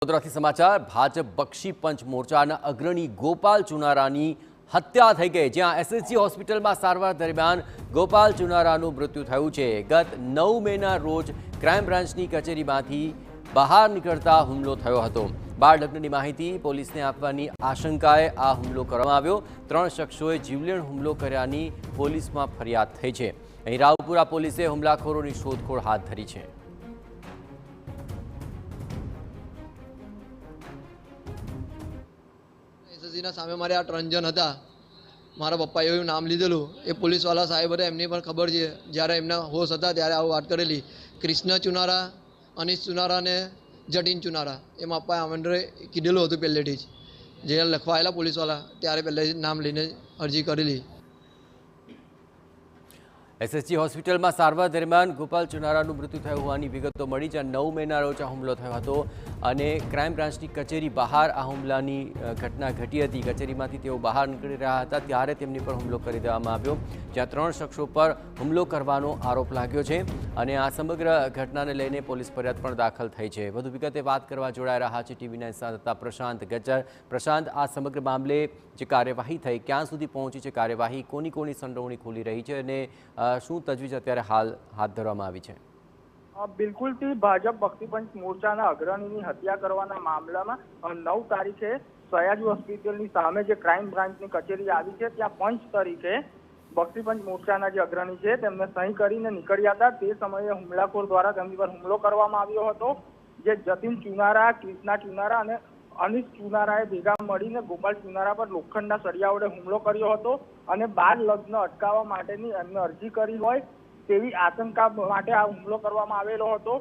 વડોદરાથી સમાચાર ભાજપ બક્ષી પંચ મોરચાના અગ્રણી ગોપાલ ચુનારાની હત્યા થઈ ગઈ, જ્યાં એસએસજી હોસ્પિટલમાં સારવાર દરમિયાન ગોપાલ ચુનારાનું મૃત્યુ થયું છે। ગત 9 મેના રોજ ક્રાઇમ બ્રાન્ચની કચેરીમાંથી બહાર નીકળતા હુમલો થયો હતો। બાળ લગ્નની માહિતી પોલીસને આપવાની આશંકાએ આ હુમલો કરવામાં આવ્યો। 3 શખ્સોએ જીવલેણ હુમલો કર્યાની પોલીસમાં ફરિયાદ થઈ છે। અહીં રાવપુરા પોલીસે હુમલાખોરોની શોધખોળ હાથ ધરી છે। એસએસજીના સામે મારે આ 3 જણ હતા। મારા પપ્પાએ એવું નામ લીધેલું, એ પોલીસવાળા સાહેબ હતા, એમની પણ ખબર છે। જ્યારે એમના હોશ હતા ત્યારે આવું વાત કરેલી। કૃષ્ણ ચુનારા, અનિશ ચુનારા અને જટીન ચુનારા, એમાં પપ્પાએ આમંત્રે કીધેલું હતું પહેલેથી જ। જે લખવા આવેલા પોલીસવાળા ત્યારે પહેલેથી નામ લઈને અરજી કરેલી। એસએસજી હોસ્પિટલમાં સારવાર દરમિયાન ગોપાલ ચુનારાનું મૃત્યુ થયું હોવાની વિગતો મળી, જ્યાં 9 મેના રોજ આ હુમલો થયો હતો અને ક્રાઇમ બ્રાન્ચની કચેરી બહાર આ હુમલાની ઘટના ઘટી હતી। કચેરીમાંથી તેઓ બહાર નીકળી રહ્યા હતા ત્યારે તેમની પર હુમલો કરી દેવામાં આવ્યો, જ્યાં 3 શખ્સો પર હુમલો કરવાનો આરોપ લાગ્યો છે અને આ સમગ્ર ઘટનાને લઈને પોલીસ ફરિયાદ પણ દાખલ થઈ છે। વધુ વિગતે વાત કરવા જોડાઈ રહ્યા છે ટીવી9 સાથે પ્રશાંત ગજ્જર। પ્રશાંત, આ સમગ્ર મામલે જે કાર્યવાહી થઈ, ક્યાં સુધી પહોંચી છે કાર્યવાહી, કોની સંડોવણી ખુલી રહી છે અને શું તજવીજ અત્યારે હાલ હાથ ધરવામાં આવી છે? બિલકુલથી ભાજપ બક્ષી પંચ મોરચાના અગ્રણીની હત્યા કરવાના મામલામાં 9 તારીખે સયાજી હોસ્પિટલની સામે જે ક્રાઇમ બ્રાન્ચની કચેરી આવી છે, ત્યાં પંચ તરીકે બક્ષી પંચ મોરચાના જે અગ્રણી છે તેમને સહી કરીને નીકળ્યા હતા। તે સમયે હુમલાખોર દ્વારા તેમની પર હુમલો કરવામાં આવ્યો હતો, જે જતીન ચુનારા, કૃષ્ણા ચુનારા અને અનિશ ચુનારાએ ભેગા મળીને ગોપાલ ચુનારા પર લોખંડના સળિયા વડે હુમલો કર્યો હતો અને બાળ લગ્ન અટકાવવા માટેની એમને અરજી કરી હોય તેવી આશંકા માટે આ હુમલો કરવામાં આવેલો હતો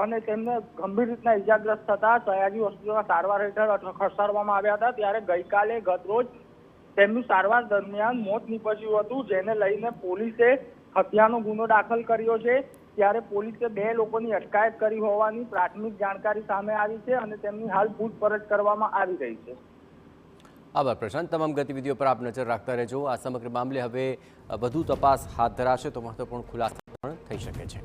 અને તેમને ગંભીર રીતના ઇજાગ્રસ્ત થતા સયાજી હોસ્પિટલમાં સારવાર હેઠળ ખસેડવામાં આવ્યા હતા। ત્યારે ગઈકાલે ગતરોજ તેમની સારવાર દરમિયાન મોત નીપજ્યું હતું, જેને લઈને પોલીસે હત્યાનો ગુનો દાખલ કર્યો છે। ત્યારે પોલીસે 2 લોકોની અટકાયત કરી હોવાની પ્રાથમિક જાણકારી સામે આવી છે અને તેમની હાલ પૂછપરછ કરવામાં આવી રહી છે। આભાર પ્રશાંત, તમામ ગતિવિધિઓ પર આપ નજર રાખતા રહેજો। આ સમગ્ર મામલે હવે વધુ તપાસ હાથ ધરાશે તો મહત્વપૂર્ણ ખુલાસા પણ થઈ શકે છે।